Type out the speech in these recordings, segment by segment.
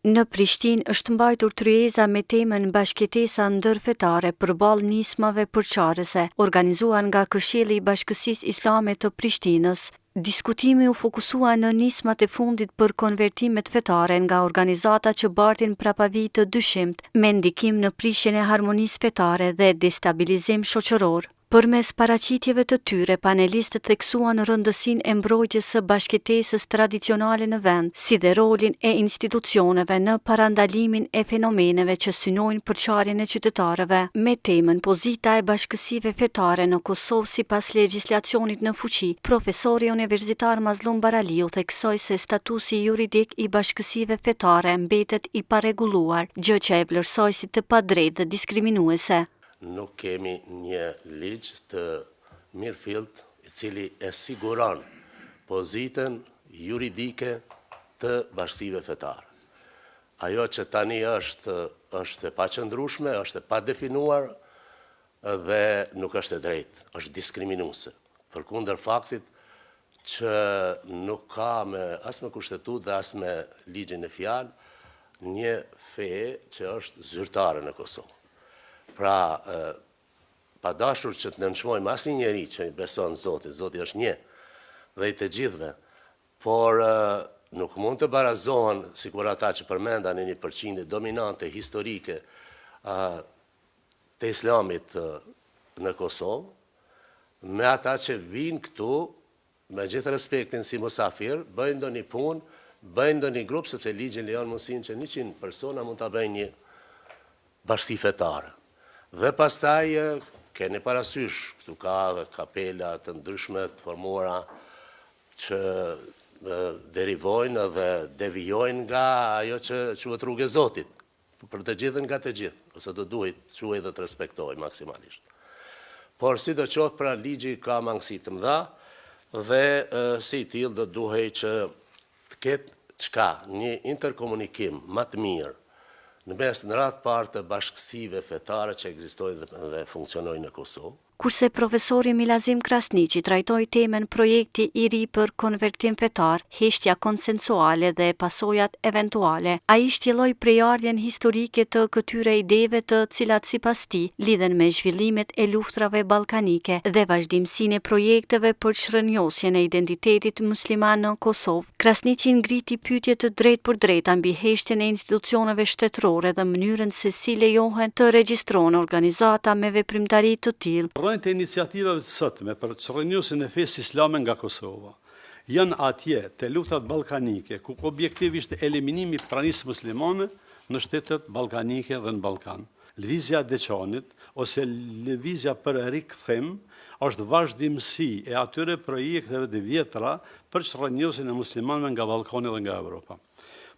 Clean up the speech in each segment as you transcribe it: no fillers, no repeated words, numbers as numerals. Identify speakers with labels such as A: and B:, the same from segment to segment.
A: Në Prishtinë është mbajtur tryeza me temën bashkëtesa ndërfetare përballë nismave përçarëse, organizuar nga Këshilli i Bashkësisë Islame të Prishtinës. Diskutimi u fokusua në nismat e fundit për konvertimet fetare nga organizata që bartin prapavijë të dyshimt, me ndikim në prishjen e harmonisë fetare dhe destabilizim shoqëror. Përmes paraqitjeve të tyre, panelistët theksuan rëndësinë e mbrojtjes së bashkëtesës tradicionale në vend, si dhe rolin e institucioneve në parandalimin e fenomeneve që synojnë përçarjen e qytetarëve. Me temën Pozita e bashkësive fetare në Kosovë sipas legjislacionit në fuqi, profesori universitar Mazlum Baraliu theksoi se statusi juridik i bashkësive fetare mbetet i parregulluar, gjë që e vlerësoi si të padrejtë dhe diskriminuese.
B: Nuk kemi një ligj të mirëfillt i cili e siguron pozitën juridike të bashkësive fetare. Ajo që tani është e paqëndrueshme, është e padefinuar dhe nuk është e drejtë, është diskriminuese. Përkundër faktit që nuk ka as me kushtetut dhe as me ligjin e fjalë një fe që është zyrtare në Kosovë. Pra, pa dashur që të nënçmojmë asnjë njeri që i beson Zotit, Zoti është një dhe i të gjithëve, por nuk mund të barazohen, sikur ata që përmendan një përqindje dominante historike të islamit në Kosovë, me ata që vinë këtu, me gjithë respektin si musafir, bëjnë ndonjë punë, bëjnë ndonjë grup, sepse ligji lejon mundësinë që 100 persona mund ta bëjnë një bashkësi fetare. Dhe pastaj keni parasysh, këtu ka dhe kapela të ndryshme të formuara që derivojnë dhe devijojnë nga ajo që quhet rrugë e Zotit, për të gjithën nga të gjithë, ose do duhet quhet dhe të respektojë maksimalisht. Por sidoqoftë pra ligji ka mangësi të mëdha dhe si i tillë do duhej që të ketë një interkomunikim më të mirë në mes në radhë parë të bashkësive fetare që ekzistojnë dhe funksionojnë në Kosovë.
A: Kurse profesori Milazim Krasniqi trajtoi temën projekti i ri për konvertim fetar, heshtja konsensuale dhe pasojat eventuale, ai shtjelloi prejardhjen historike të këtyre ideve të cilat sipas tij lidhen me zhvillimet e luftrave ballkanike dhe vazhdimsinë e projekteve për shërnjosjen e identitetit musliman në Kosovë. Krasniqi ngriti pyetje të drejtë mbi heshtjen e institucioneve shtetërore dhe mënyrën se si lejohen të regjistrohen organizata me veprimtari të tillë.
C: Të iniciativave të sotme për çrrënjosjen e fesë islame nga Kosova janë atje te luftat ballkanike, ku objektivisht eliminimi i pranisë muslimane në shtetet ballkanike dhe në Ballkan. Lëvizja e Deçanit ose lëvizja për rikthim është vazhdimsi e atyre projekteve të vjetra për çrrënjosjen e muslimanëve nga Ballkani dhe nga Evropa.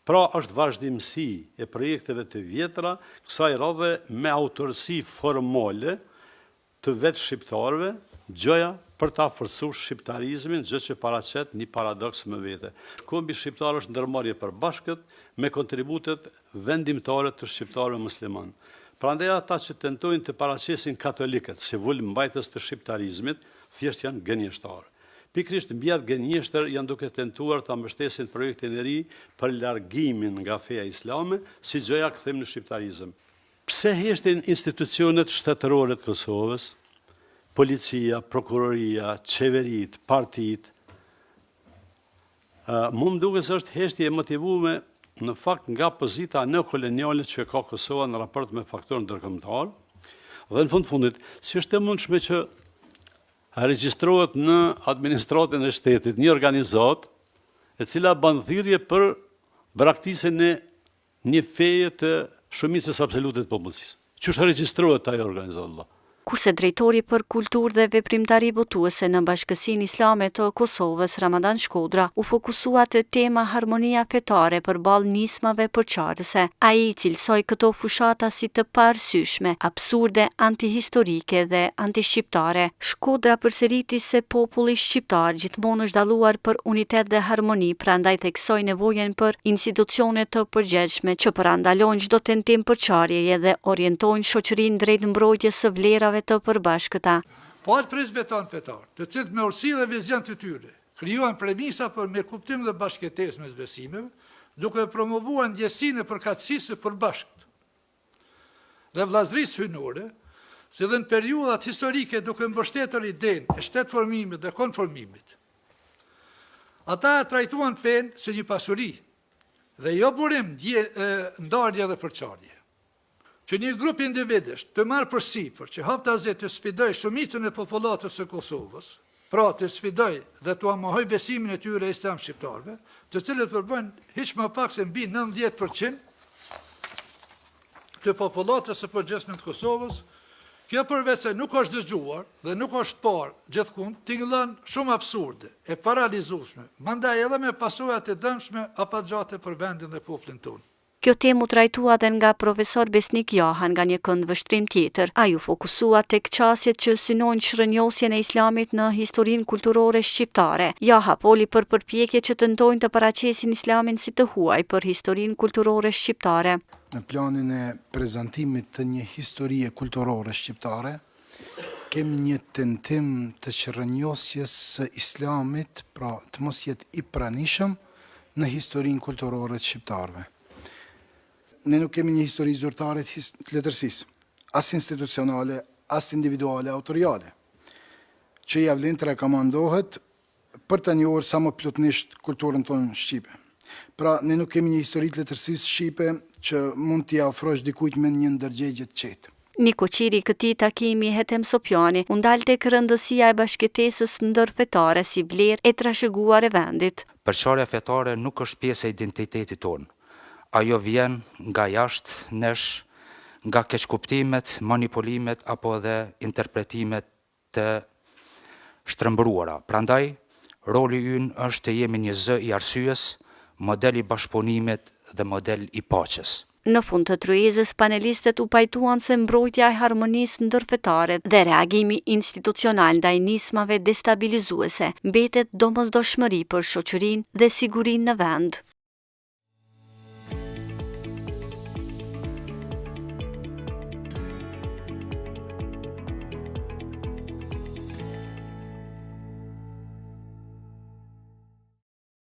C: Pra është vazhdimsi e projekteve të vjetra, kësaj radhe me autorësi formale të vetë shqiptarëve, gjëja për ta forcuar shqiptarizmin, gjë që paraqet një paradoks më vete. Kombi shqiptar është ndërmarrje përbashkët me kontributet vendimtare të shqiptarëve musliman. Prandaj ata që tentojnë të paraqesin katolikët si mbajtës të shqiptarizmit, thjesht janë gënjeshtarë. Pikrisht mbi atë gënjeshtër janë duke tentuar ta mbështesin projektin e ri për largimin nga feja islame, si gjëja kthim në shqiptarizëm. Pse heshtin institucionet shtetërore të Kosovës, policia, prokuroria, qeverit, partit, mu më duke se është heshtje e motivume në fakt nga pozita neokoloniale që ka Kosova në raport me faktorën ndërkombëtar, dhe në fundit, si është e mundshme që regjistrohet në administratën e shtetit një organizat e cila bën thirrje për braktisjen e një feje të shumicës absolute të popullsisë. Qysh regjistrohet ajo organizatë?
A: Kurse drejtori për kulturë dhe veprimtari botuese në Bashkësinë Islame të Kosovës, Ramadan Shkodra, u fokusua te tema harmonia fetare përballë nismave përçarëse. Ai cilësoi këto fushata si të paarsyeshme, absurde, antihistorike dhe antishqiptare. Shkodra përsëriti se populli shqiptar gjithmonë është dalluar për unitet dhe harmoni, prandaj theksoi nevojën për institucione të përgjegjshme që parandalojnë çdo tentim përçarjeje dhe orientojnë shoqërinë drejt mbrojtjes së vlerave të përbashkëta.
D: Falë presbetanë fetar, të cilët me urësi dhe vizion të tyre, krijuan premisa për mirëkuptim dhe bashkëtesë mes besimeve, duke promovuar ndjesinë e përkatësisë së përbashkët dhe vllazërisë hyjnore, si dhe në periudat historike duke mbështetur idenë e shtetformimit dhe konformimit. Ata e trajtuan fenë si një pasuri dhe jo burim ndarje dhe përçarje. Që një grup individesh të marrë përsipër që haptazi të sfidoj shumicën e popullatës së Kosovës, pra të sfidoj dhe të amohoj besimin e tyre islam shqiptarëve, të cilët përbëjnë hiç më pak se mbi 90% të popullatës së përgjithshme të Kosovës. Kjo përveç se nuk është dëgjuar dhe nuk është parë gjithkund, tingëllon shumë absurde e paralizueshme, mandaj edhe me pasojat e dëmshme afatgjate për vendin dhe popullin tonë.
A: Kjo temë u trajtua dhe nga profesor Besnik Jaha nga një këndvështrim tjetër. Ai u fokusua tek qasjet që synojnë shërënjosjen e islamit në historinë kulturore shqiptare. Jaha foli për përpjekje që tentojnë të paraqesin islamin si të huaj për historinë kulturore shqiptare.
E: Në planin e prezantimit të një historie kulturore shqiptare, kemi një tentim të shërënjosjes së islamit, pra të mos jetë i pranishëm në historinë kulturore të shqiptarëve. Ne nuk kemi një histori zyrtare të letërsisë, as institucionale, as individuale, autoriale, që ja vlen të rekomandohet për të njohur sa më plotnisht kulturën tonë shqipe. Pra, ne nuk kemi një histori të letërsisë shqipe që mund t'i ofrosh dikujt me një ndërgjegje të qetë.
A: Një koqiri këtij takimi Hetem Sopjani u ndal tek rëndësia e bashkëtesës ndërfetare si vlerë e trashëguar e vendit.
F: Përçarja fetare nuk është pjesë e identitetit tonë. Ajo vjen nga jashtë nesh, nga keqkuptimet, manipulimet apo dhe interpretimet të shtrembruara. Prandaj, roli ynë është të jemi një zë i arsyes, model i bashkëpunimit dhe model i paqes.
A: Në fund të tryezës, panelistët u pajtuan se mbrojtja e harmonisë ndërfetare dhe reagimi institucional ndaj nismave destabilizuese mbetet domosdoshmëri për shoqërinë dhe sigurinë në vend.